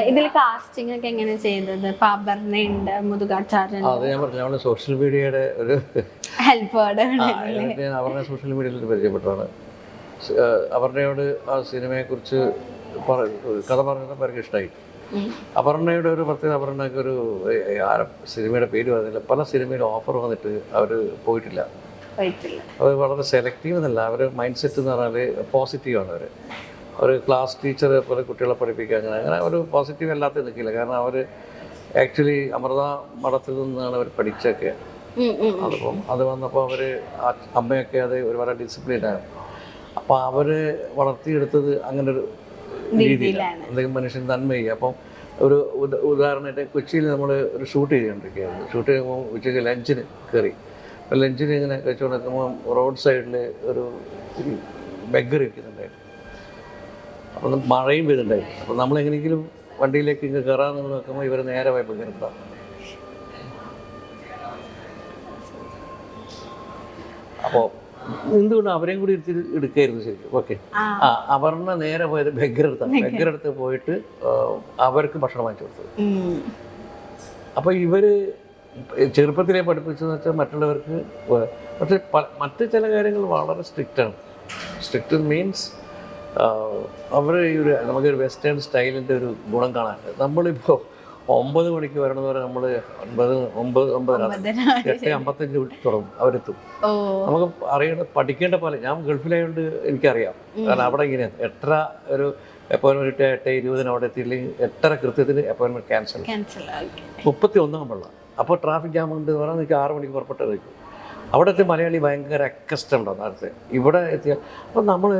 ഇതിൽ കാസ്റ്റിംഗ് ഒക്കെ എങ്ങനെ ചെയ്തത്? അപർണയുണ്ട്, മുതുകാച്ചാരുണ്ട്. അത് ഞാൻ പറഞ്ഞു, നമ്മൾ സോഷ്യൽ മീഡിയയുടെ ഒരു ഹെൽപ്പ് അപർണ സോഷ്യൽ മീഡിയയിൽ പരിചയപ്പെട്ടതാണ്. അപർണയോട് ആ സിനിമയെക്കുറിച്ച് കഥ പറഞ്ഞപ്പോൾ അവർക്ക് ഇഷ്ടമായി. അപർണയുടെ ഒരു പ്രത്യേകത, അപർണയ്ക്ക് ഒരു സിനിമയുടെ പേര് പറഞ്ഞില്ല, പല സിനിമയിലും ഓഫർ വന്നിട്ട് അവർ പോയിട്ടില്ല. അവർ വളരെ സെലക്റ്റീവ് എന്നല്ല, അവർ മൈൻഡ് സെറ്റ് എന്ന് പറഞ്ഞാൽ പോസിറ്റീവാണ്. അവർ ക്ലാസ് ടീച്ചർ പോലെ കുട്ടികളെ പഠിപ്പിക്കുക, അങ്ങനെ ഒരു പോസിറ്റീവ് അല്ലാത്ത നിൽക്കില്ല. കാരണം അവർ ആക്ച്വലി അമൃത മഠത്തിൽ നിന്നാണ് അവർ പഠിച്ചൊക്കെ. അതിപ്പം അത് വന്നപ്പോൾ അവർ അമ്മയൊക്കെ അത് ഒരുപാട് ഡിസിപ്ലിനാണ്. അപ്പോൾ അവർ വളർത്തിയെടുത്തത് അങ്ങനെ ഒരു രീതിയിലാണ്, എന്തെങ്കിലും മനുഷ്യൻ നന്മ ചെയ്യുക. അപ്പം ഒരു ഉദാഹരണമായിട്ട് കൊച്ചിയിൽ നമ്മൾ ഒരു ഷൂട്ട് ചെയ്തുകൊണ്ടിരിക്കുകയാണ്. ഷൂട്ട് ചെയ്യുമ്പോൾ ഉച്ചയ്ക്ക് ലഞ്ചിന് കയറി. അപ്പോൾ ലഞ്ചിന് ഇങ്ങനെ കഴിച്ചുകൊണ്ട് നിൽക്കുമ്പോൾ റോഡ് സൈഡിൽ ഒരു ബെഗ്ഗർ ഇരിക്കുന്നുണ്ടായിരുന്നു. അപ്പം മഴയും പെയ്തുണ്ടായിരുന്നു. അപ്പം നമ്മളെങ്ങനെയെങ്കിലും വണ്ടിയിലേക്ക് ഇങ്ങനെ കയറാമെന്ന് നോക്കുമ്പോൾ ഇവർ നേരെ പോയി ബെഗ്ഗറിട്ടാണ്. അപ്പോൾ എന്തുകൊണ്ട് അവരെയും കൂടി എടുക്കായിരുന്നു ശരിക്കും. ഓക്കെ, അപർണ നേരെ പോയത് ബെഗ്ഗറെടുത്ത് പോയിട്ട് അവർക്ക് ഭക്ഷണം വാങ്ങിച്ചു കൊടുത്തത്. അപ്പോൾ ഇവർ ചെറുപ്പത്തിലെ പഠിപ്പിച്ചതെന്ന് വെച്ചാൽ മറ്റുള്ളവർക്ക്, പക്ഷേ മറ്റ് ചില കാര്യങ്ങൾ വളരെ സ്ട്രിക്റ്റാണ്. സ്ട്രിക്റ്റ് മീൻസ് അവർ ഒരു നമുക്കൊരു വെസ്റ്റേൺ സ്റ്റൈലിൻ്റെ ഒരു ഗുണം കാണാനുണ്ട്. നമ്മളിപ്പോൾ 9 മണിക്ക് വരണമെന്ന് പറഞ്ഞാൽ നമ്മൾ 8:55 തുടങ്ങും, അവരെത്തും. നമുക്ക് അറിയേണ്ട പഠിക്കേണ്ട പോലെ, ഞാൻ ഗൾഫിലായതുകൊണ്ട് എനിക്കറിയാം. കാരണം അവിടെ ഇങ്ങനെയാണ് 8:30 ഒരു അപ്പോയിൻമെൻറ്റ് ഇട്ട് 8:20 അവിടെ എത്തിയില്ലെങ്കിൽ 8:30 കൃത്യത്തിന് അപ്പോയിൻമെൻറ്റ് ക്യാൻസൽ. 31 ആകുമ്പോഴാണ്. അപ്പോൾ ട്രാഫിക് ജാം ഉണ്ട് എന്ന് പറഞ്ഞാൽ എനിക്ക് 6 മണിക്ക് പുറപ്പെട്ട് വയ്ക്കും. അവിടെ എത്തിയ മലയാളി ഭയങ്കര അക്കസ്റ്റ് ഉണ്ടോ നേരത്തെ. ഇവിടെ എത്തിയ അപ്പം നമ്മൾ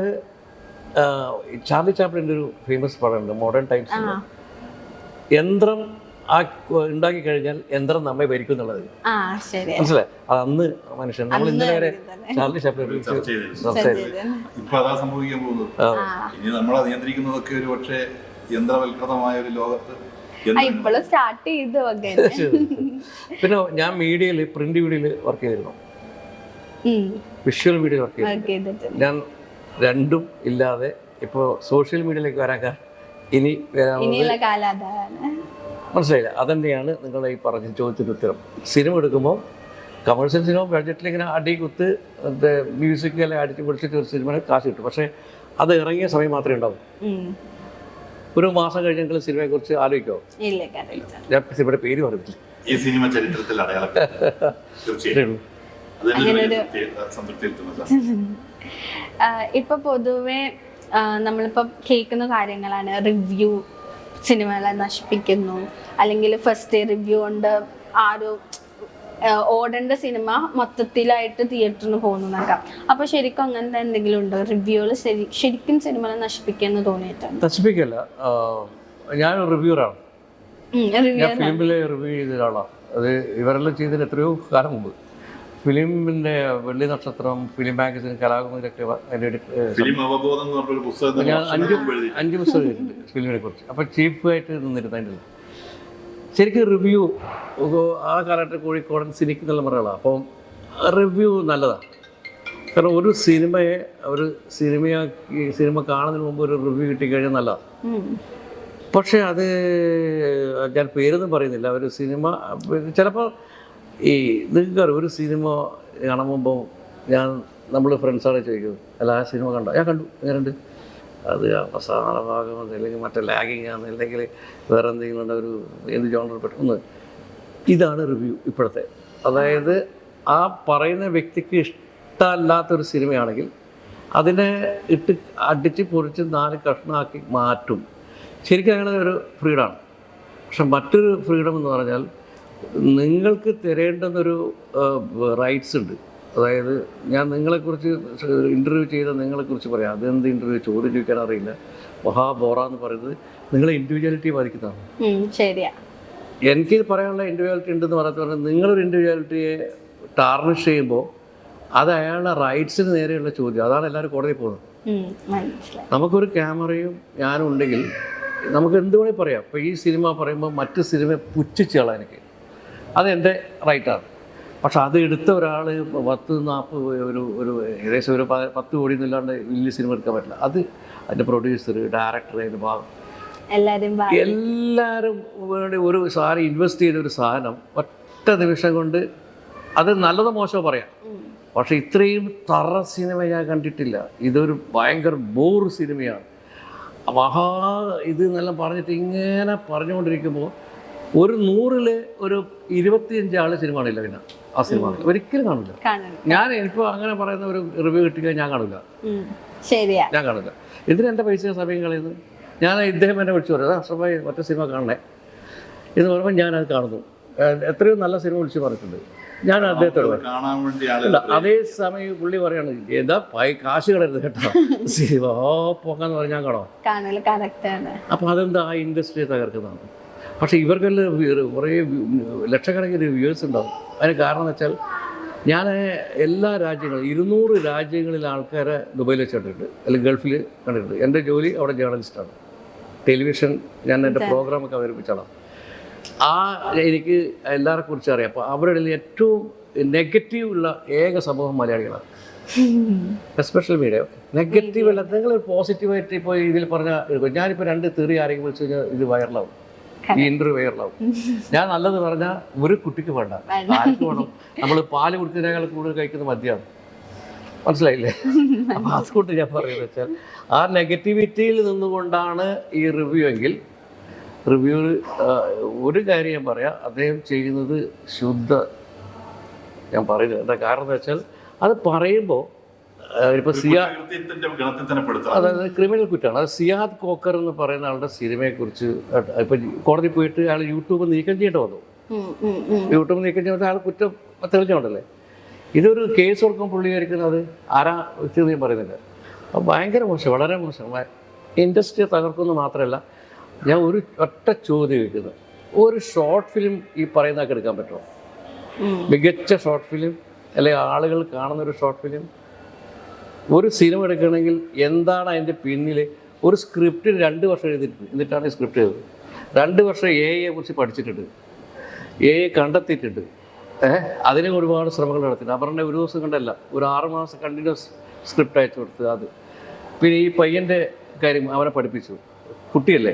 ചാർലി ചാപ്ലിൻ്റെ ഒരു ഫേമസ് പടമുണ്ട് മോഡേൺ ടൈംസ്. യന്ത്രം ഉണ്ടാക്കി കഴിഞ്ഞാൽ യന്ത്രം നമ്മെ ഭരിക്കും എന്നുള്ളത് മനസ്സിലായി. അത് അന്ന് മനുഷ്യൻ, നമ്മൾ ഇന്നലെ വരെ ചാർലി ചാപ്ലിൻ ഇപ്പൊ അതാ സംഭവിക്കാൻ പോകുന്നത്. ഇനി നമ്മളെ നിയന്ത്രിക്കുന്നതൊക്കെ ഒരു പക്ഷേ യന്ത്രവൽകൃതമായ ഒരു ലോകത്ത്. പിന്നെ ഞാൻ മീഡിയയിൽ, പ്രിന്റ് മീഡിയയിൽ വർക്ക് ചെയ്തിരുന്നു, വിഷ്വൽ മീഡിയയിൽ വർക്ക് ചെയ്തിരുന്നു. ഞാൻ രണ്ടും ഇല്ലാതെ ഇപ്പോൾ സോഷ്യൽ മീഡിയയിലേക്ക് വരാൻ ഇനി മനസ്സിലായില്ല. അതന്നെയാണ് നിങ്ങളെ ഈ പറഞ്ഞ ചോദിച്ചൊരു ഉത്തരം. സിനിമ എടുക്കുമ്പോൾ കമേഴ്ഷ്യൽ സിനിമ ബഡ്ജറ്റിൽ ഇങ്ങനെ അടികുത്ത് മ്യൂസിക്കെല്ലാം അടിച്ച് പൊടിച്ചിട്ട് ഒരു സിനിമ കാശ് കിട്ടും. പക്ഷേ അത് ഇറങ്ങിയ സമയം മാത്രമേ ഉണ്ടാവും. ഒരു മാസം കഴിഞ്ഞെങ്കിലും സിനിമയെക്കുറിച്ച് ആലോചിക്കുമോ? ഞാൻ സിനിമയുടെ പേര് പറഞ്ഞില്ല. ഈ സിനിമ ചരിത്രത്തിൽ ഇപ്പൊ പൊതുവെ നമ്മളിപ്പോ കേൾക്കുന്ന കാര്യങ്ങളാണ്, റിവ്യൂ സിനിമകളെ നശിപ്പിക്കുന്നു, അല്ലെങ്കിൽ ഫസ്റ്റ് റിവ്യൂ കൊണ്ട് ഓടേണ്ട സിനിമ മൊത്തത്തിലായിട്ട് തിയേറ്ററിന് പോകുന്നതാക്കാം. അപ്പൊ ശരിക്കും അങ്ങനത്തെ എന്തെങ്കിലും ഉണ്ടോ? റിവ്യൂകൾ ശരിക്കും സിനിമകളെ നശിപ്പിക്കുമെന്ന് തോന്നിയിട്ടുണ്ട്? നശിപ്പിക്കല്ല, ഞാൻ റിവ്യൂറാണ്. ഞാൻ ഫിലിമിലെ റിവ്യൂ ചെയ്ത ഒരാളാണ്. അത് ഇവരെല്ലാം ചെയ്തതിന് എത്രയോ കാലം മുമ്പ്. ഫിലിമിൻ്റെ വെള്ളി നക്ഷത്രം, ഫിലിം മാഗസിൻ, കലാകുമാരിയൊക്കെ ഞാൻ 5 പുസ്തകം എഴുതിയിട്ടുണ്ട് ഫിലിമിനെ കുറിച്ച്. അപ്പോൾ ചീഫായിട്ട് നിന്നിരുന്നു. അതിൻ്റെ ശരിക്കും റിവ്യൂ ആ കാലഘട്ടത്തിൽ കോഴിക്കോടൻ സിനിക്ക് നല്ല മറകളാണ്. അപ്പം റിവ്യൂ നല്ലതാണ്. കാരണം ഒരു സിനിമ കാണുന്നതിന് മുമ്പ് ഒരു റിവ്യൂ കിട്ടിക്കഴിഞ്ഞാൽ നല്ലതാണ്. പക്ഷേ അത് ഞാൻ പേരൊന്നും പറയുന്നില്ല. ഒരു സിനിമ ചിലപ്പോൾ നിങ്ങൾക്ക് ഒരു സിനിമ കാണുമ്പോൾ നമ്മൾ ഫ്രണ്ട്സാണ് ചോദിക്കും, അല്ല ആ സിനിമ കണ്ടോ? ഞാൻ കണ്ടു, എങ്ങനെയുണ്ട്? അത് അവസാന ഭാഗം അല്ലെങ്കിൽ മറ്റേ ലാഗിങ് ആണ്, അല്ലെങ്കിൽ വേറെ എന്തെങ്കിലും ഉണ്ട്, ഒരു എന്ത് ജോണർ പെട്ടെന്ന്. ഇതാണ് റിവ്യൂ ഇപ്പോഴത്തെ. അതായത് ആ പറയുന്ന വ്യക്തിക്ക് ഇഷ്ടമല്ലാത്തൊരു സിനിമയാണെങ്കിൽ അതിനെ അടിച്ച് പൊറിച്ച് 4 കഷ്ണമാക്കി മാറ്റും. ശരിക്കും അങ്ങനെ ഒരു ഫ്രീഡമാണ്. പക്ഷെ മറ്റൊരു ഫ്രീഡം എന്ന് പറഞ്ഞാൽ നിങ്ങൾക്ക് തരേണ്ടുന്നൊരു റൈറ്റ്സ് ഉണ്ട്. അതായത് ഞാൻ നിങ്ങളെക്കുറിച്ച് ഇൻ്റർവ്യൂ ചെയ്ത നിങ്ങളെക്കുറിച്ച് പറയാം. അതെന്ത് ഇൻ്റർവ്യൂ, ചോദ്യം ചോദിക്കാൻ അറിയില്ല, മഹാബോറ എന്ന് പറയുന്നത് നിങ്ങളെ ഇൻഡിവിജ്വാലിറ്റി ബാധിക്കുന്നതാണ്. എനിക്ക് പറയാനുള്ള ഇൻഡിവിജ്വാലിറ്റി ഉണ്ടെന്ന് പറഞ്ഞാൽ നിങ്ങളൊരു ഇൻഡിവിജ്വാലിറ്റിയെ ടാർണിഷ് ചെയ്യുമ്പോൾ അത് അയാളുടെ റൈറ്റ്സിന് നേരെയുള്ള ചോദ്യം. അതാണ് എല്ലാവരും കോടതിയിൽ പോകുന്നത്. നമുക്കൊരു ക്യാമറയും ഞാനും ഉണ്ടെങ്കിൽ നമുക്ക് എന്ത് വേണമെങ്കിൽ പറയാം. ഇപ്പോൾ ഈ സിനിമ പറയുമ്പോൾ മറ്റ് സിനിമ പുച്ഛിച്ചാളാണ് എനിക്ക്, അതെൻ്റെ റൈറ്റാണ്. പക്ഷെ അത് എടുത്ത ഒരാൾ 10-40 ഒരു ഏകദേശം ഒരു 10 കോടി എന്നില്ലാണ്ട് വലിയ സിനിമ എടുക്കാൻ പറ്റില്ല. അത് അതിൻ്റെ പ്രൊഡ്യൂസർ, ഡയറക്ടർ, അതിൻ്റെ ഭാഗം എല്ലാരും എല്ലാവരും വേണ്ടി ഒരു സാധനം ഇൻവെസ്റ്റ് ചെയ്ത ഒരു സാധനം ഒറ്റ നിമിഷം കൊണ്ട് അത് നല്ലതോ മോശമോ പറയാം. പക്ഷെ ഇത്രയും തറ സിനിമ ഞാൻ കണ്ടിട്ടില്ല. ഇതൊരു ഭയങ്കര ബോർ സിനിമയാണ്. ഇത് എന്നെല്ലാം പറഞ്ഞിട്ട് ഇങ്ങനെ പറഞ്ഞുകൊണ്ടിരിക്കുമ്പോൾ ഒരു 100-ൽ ഒരു 25 ആൾ സിനിമ കാണില്ല. പിന്നെ ആ സിനിമ ഒരിക്കലും കാണില്ല. ഞാൻ ഇപ്പോൾ അങ്ങനെ പറയുന്ന ഒരു റിവ്യൂ കിട്ടിയാൽ ഞാൻ കാണില്ല. ഞാൻ കാണില്ല. ഇതിന് എൻ്റെ പൈസ സമയം കളയുന്നത്. ഞാൻ ഇദ്ദേഹം എന്നെ വിളിച്ചു പറയും അഷ്റഫായി ഒറ്റ സിനിമ കാണണേ എന്ന് പറയുമ്പോൾ ഞാനത് കാണുന്നു. എത്രയോ നല്ല സിനിമ വിളിച്ച് പറഞ്ഞിട്ടുണ്ട്. ഞാൻ അദ്ദേഹത്തോട് അതേ സമയം പുള്ളി പറയാണ് എന്താ കാശ് കളരുത് കേട്ടോ സിനിമ പോക്കാന്ന് പറഞ്ഞാൽ ഞാൻ കാണാം. അപ്പം അതെന്താ ആ ഇൻഡസ്ട്രിയെ തകർക്കുന്നതാണ്. പക്ഷേ ഇവർക്കെല്ലാം കുറേ ലക്ഷക്കണക്കിന് വ്യൂവേഴ്സ് ഉണ്ടാവും. അതിന് കാരണം എന്ന് വെച്ചാൽ ഞാൻ എല്ലാ രാജ്യങ്ങളും 200 രാജ്യങ്ങളിൽ ആൾക്കാരെ ദുബൈയിൽ വെച്ച് കണ്ടിട്ടുണ്ട്, അല്ലെങ്കിൽ ഗൾഫിൽ കണ്ടിട്ടുണ്ട്. എൻ്റെ ജോലി അവിടെ ജേർണലിസ്റ്റാണ്. ടെലിവിഷൻ ഞാൻ എൻ്റെ പ്രോഗ്രാമൊക്കെ അവതരിപ്പിച്ചാളാണ്. എനിക്ക് എല്ലാവരെ കുറിച്ച് അറിയാം. അപ്പോൾ അവരുടെ ഏറ്റവും നെഗറ്റീവ് ഉള്ള ഏക സമൂഹം മലയാളികളാണ്. എസ്പെഷ്യൽ മീഡിയ നെഗറ്റീവ് അല്ല. നിങ്ങൾ പോസിറ്റീവായിട്ട് ഇപ്പോൾ ഇതിൽ പറഞ്ഞാൽ ഞാനിപ്പോൾ 2 തെറി ആരെങ്കിലും വിളിച്ചു കഴിഞ്ഞാൽ ഇത് വൈറലാവും, ഈ ഇൻ്റർവ്യൂ വൈറലാവും. ഞാൻ നല്ലത് പറഞ്ഞാൽ ഒരു കുട്ടിക്ക് വേണ്ട, ആർക്ക് വേണം? നമ്മൾ പാല് കുടിക്കുന്നതിനേക്കാൾ കൂടുതൽ കഴിക്കുന്ന മദ്യമാണ്. മനസ്സിലായില്ലേ? അപ്പം അതുകൊണ്ട് ഞാൻ പറയുന്നത് വെച്ചാൽ ആ നെഗറ്റിവിറ്റിയിൽ നിന്നുകൊണ്ടാണ് ഈ റിവ്യൂ എങ്കിൽ റിവ്യൂ ഒരു കാര്യം ഞാൻ പറയാം, അദ്ദേഹം ചെയ്യുന്നത് ശുദ്ധ ഞാൻ പറയുന്നത് എന്താ കാരണം എന്ന് വെച്ചാൽ അത് പറയുമ്പോൾ ഇപ്പോൾ അതായത് ക്രിമിനൽ കുറ്റമാണ്. അത് സിയാദ് കോക്കർ എന്ന് പറയുന്ന ആളുടെ സിനിമയെക്കുറിച്ച് ഇപ്പം കോടതി പോയിട്ട് അയാൾ യൂട്യൂബ് നീക്കം ചെയ്യേണ്ടി വന്നു. യൂട്യൂബ് നീക്കം ചെയ്യുമ്പോൾ അയാൾ കുറ്റം തെളിഞ്ഞോണ്ടല്ലേ. ഇതൊരു കേസ് കൊടുക്കാൻ പുള്ളിയായിരിക്കുന്നത് ആരാ വ്യക്തി ഞാൻ പറയുന്നില്ല. അപ്പം ഭയങ്കര മോശം, വളരെ മോശം. ഇൻഡസ്ട്രിയെ തകർക്കുന്നു മാത്രമല്ല, ഞാൻ ഒരു ഒറ്റ ചോദ്യം ചോദിക്കുന്നത്, ഒരു ഷോർട്ട് ഫിലിം ഈ പറയുന്നതൊക്കെ എടുക്കാൻ പറ്റുമോ? മികച്ച ഷോർട്ട് ഫിലിം അല്ലെങ്കിൽ ആളുകൾ കാണുന്ന ഒരു ഷോർട്ട് ഫിലിം, ഒരു സിനിമ എടുക്കണമെങ്കിൽ എന്താണ് അതിൻ്റെ പിന്നിൽ? ഒരു സ്ക്രിപ്റ്റിന് 2 വർഷം എഴുതിയിട്ടുണ്ട്, എന്നിട്ടാണ് ഈ സ്ക്രിപ്റ്റ് ചെയ്തത്. 2 വർഷം എയെ കുറിച്ച് പഠിച്ചിട്ടുണ്ട്, എയെ കണ്ടെത്തിയിട്ടുണ്ട്. അതിന് ഒരുപാട് ശ്രമങ്ങൾ നടത്തിയിട്ടുണ്ട്. അവരുടെ ഒരു ദിവസം കണ്ടല്ല, ഒരു 6 മാസം കണ്ടിന്യൂസ് സ്ക്രിപ്റ്റ് അയച്ചു കൊടുത്ത്. അത് പിന്നെ ഈ പയ്യൻ്റെ കാര്യം അവനെ പഠിപ്പിച്ചു. കുട്ടിയല്ലേ,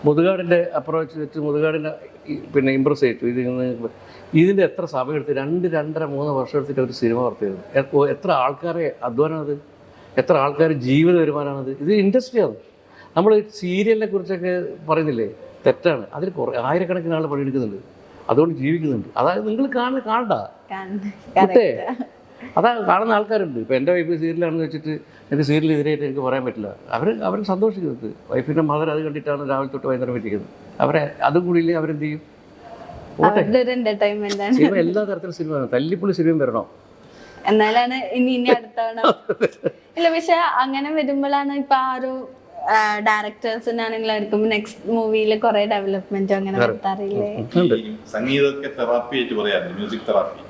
മുതുകാടിൻ്റെ അപ്രോച്ച് വെച്ച് മുതുകാടിനെ പിന്നെ ഇമ്പ്രസ് ചെയ്തു. ഇതിൻ്റെ എത്ര സമയം എടുത്ത് 2, 2.5, 3 വർഷം എടുത്തിട്ട് ഒരു സിനിമ വർത്തിയത്. എത്ര ആൾക്കാരെ അധ്വാനമാണത്, എത്ര ആൾക്കാർ ജീവിത വരുമാനമാണത്. ഇത് ഇൻഡസ്ട്രിയാണ്. നമ്മൾ സീരിയലിനെ കുറിച്ചൊക്കെ പറയുന്നില്ലേ, തെറ്റാണ്. അതിൽ ആയിരക്കണക്കിന് ആൾ പണിയെടുക്കുന്നുണ്ട്, അതുകൊണ്ട് ജീവിക്കുന്നുണ്ട്. അതായത് നിങ്ങൾ കാണണ്ട കുട്ടേ, അതാ കാണുന്ന ആൾക്കാരുണ്ട്. ഇപ്പോൾ എൻ്റെ വൈഫ് സീരിയലാണെന്ന് വെച്ചിട്ട് എനിക്ക് സീരിയലിനെതിരായിട്ട് എനിക്ക് പറയാൻ പറ്റില്ല. അവർ സന്തോഷിക്കുന്നത്. വൈഫിൻ്റെ മദർ അത് കണ്ടിട്ടാണ് രാവിലെ തൊട്ട് വൈകുന്നേരം പറ്റിക്കുന്നത്. അവരെ അതും കൂടിയില്ലേ അവരെന്ത് ചെയ്യും? സിനിമ എല്ലാ തരത്തിലും സിനിമ തല്ലിപ്പൊളി സിനിമയും വരണോ എന്നാലാണ് ഇനി അടുത്തവണ ഇല്ല. പക്ഷെ അങ്ങനെ വരുമ്പോഴാണ് ഇപ്പൊ ആ ഒരു ഡയറക്ടേഴ്സിനാണെങ്കിലും എടുക്കുമ്പോൾ നെക്സ്റ്റ് മൂവിയിൽ കുറെ ഡെവലപ്മെന്റ് അങ്ങനെ വരുത്താറില്ലേ? സംഗീതമൊക്കെ തെറാപ്പി ആയിട്ട് പറയാറുണ്ട്, മ്യൂസിക് തെറാപ്പി.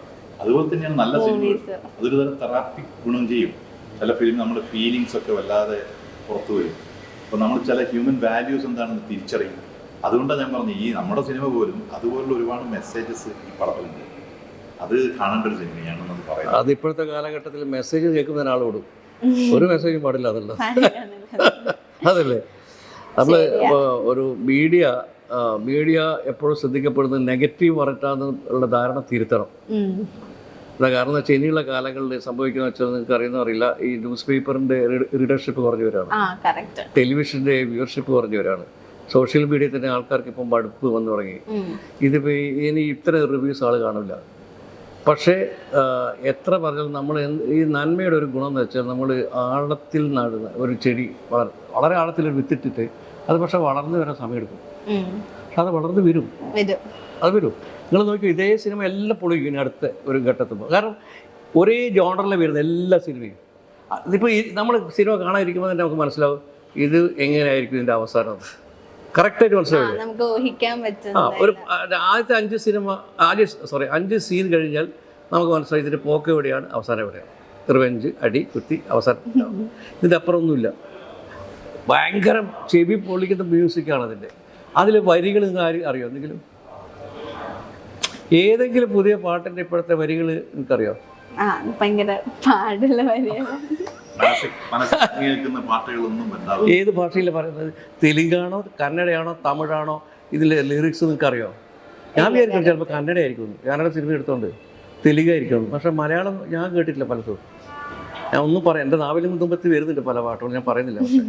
അതുപോലെ തന്നെയാണ് നല്ല സിനിമ, അതൊരു തരം തെറാപ്പി ഗുണം ചെയ്യും. ചില ഫിലിം നമ്മുടെ ഫീലിങ്സ് ഒക്കെ വല്ലാതെ പുറത്തു വരും. അപ്പോൾ നമ്മൾ ചില ഹ്യൂമൻ വാല്യൂസ് എന്താണെന്ന് തിരിച്ചറിയും. അതുകൊണ്ടാണ് ഞാൻ പറഞ്ഞു, ഈ നമ്മുടെ സിനിമ പോലും അതുപോലുള്ള ഒരുപാട് മെസ്സേജസ് ഈ പടത്തിലുണ്ട്. അത് കാണേണ്ട ഒരു സിനിമയാണെന്ന് പറയുന്നത്. അത് ഇപ്പോഴത്തെ കാലഘട്ടത്തിൽ മെസ്സേജ് കേൾക്കുന്ന ഒരാളോടും ഒരു മെസ്സേജും പാടില്ല എന്നുള്ളത് അതല്ലേ. നമ്മൾ ഒരു മീഡിയ എപ്പോഴും ശ്രദ്ധിക്കപ്പെടുന്നത് നെഗറ്റീവ് പറഞ്ഞിട്ടാന്നുള്ള ധാരണ തിരുത്തണം. എന്താ കാരണം എന്ന് വെച്ചാൽ ഇനിയുള്ള കാലങ്ങളിൽ സംഭവിക്കുന്ന വെച്ചാൽ നിങ്ങൾക്ക് അറിയുന്നവരില്ല, ഈ ന്യൂസ് പേപ്പറിൻ്റെ റീഡർഷിപ്പ് കുറഞ്ഞു വരാണ്, ടെലിവിഷൻ്റെ വ്യൂവർഷിപ്പ് കുറഞ്ഞു വരാണ്, സോഷ്യൽ മീഡിയയിൽ തന്നെ ആൾക്കാർക്ക് ഇപ്പം മടുപ്പ് വന്നു തുടങ്ങി. ഇതിപ്പോൾ ഇനി ഇത്ര റിവ്യൂസ് ആൾ കാണില്ല. പക്ഷേ എത്ര പറഞ്ഞാലും നമ്മൾ ഈ നന്മയുടെ ഒരു ഗുണം എന്ന് വെച്ചാൽ നമ്മൾ ആഴത്തിൽ നടുന്ന ഒരു ചെടി വളരെ ആഴത്തിൽ വിത്തിട്ടിട്ട് അത് പക്ഷെ വളർന്നു വരാൻ സമയമെടുക്കും. പക്ഷെ അത് വളർന്നു വരും, അത് വരും. നിങ്ങൾ നോക്കിയോ, ഇതേ സിനിമ എല്ലാം പൊളിക്കും ഇനി അടുത്ത ഒരു ഘട്ടത്തുമ്പോൾ. കാരണം ഒരേ ജോണറിൽ വരുന്ന എല്ലാ സിനിമയും ഇതിപ്പോൾ നമ്മൾ സിനിമ കാണാതിരിക്കുമ്പോൾ തന്നെ നമുക്ക് മനസ്സിലാവും ഇത് എങ്ങനെയായിരിക്കും ഇതിൻ്റെ അവസാനം. കറക്റ്റായിട്ട് മനസ്സിലാവില്ലേ? ഒരു ആദ്യത്തെ 5 സീൻ കഴിഞ്ഞാൽ നമുക്ക് മനസ്സിലായി ഇതിൻ്റെ പോക്ക് എവിടെയാണ്, അവസാനം എവിടെയാണ്. റിവെഞ്ച്, അടി, കുത്തി, അവസാനം. ഇതിൻ്റെ അപ്പുറമൊന്നുമില്ല. ഭയങ്കര ചെവി പൊളിക്കുന്ന മ്യൂസിക്കാണ് അതിൻ്റെ. അതിൽ വരികൾ അറിയോ എന്തെങ്കിലും? ഏതെങ്കിലും പുതിയ പാട്ടിൻ്റെ ഇപ്പോഴത്തെ വരികൾ നിനക്കറിയോ? ഭയങ്കര പാടുള്ള വരികൾ മനസ്സിൽ കേൾക്കുന്ന പാട്ടുകളൊന്നും ഉണ്ടാവും. ഏത് ഭാഷയിലാണ് പറയുന്നത്? തെലുങ്കാണോ കന്നഡയാണോ തമിഴാണോ? ഇതിലെ ലിറിക്സ് നിങ്ങൾക്ക് അറിയോ? ഞാൻ വിചാരിക്കും ചിലപ്പോൾ കന്നഡ ആയിരിക്കും, കന്നഡ സിനിമ എടുത്തോണ്ട് തെലുങ്കായിരിക്കും. പക്ഷെ മലയാളം ഞാൻ കേട്ടിട്ടില്ല പലതും. ഞാൻ ഒന്നും പറയാം, എൻ്റെ നാവിലും തുമ്പത്തി വരുന്നുണ്ട് പല പാട്ടുകളും, ഞാൻ പറയുന്നില്ല പക്ഷേ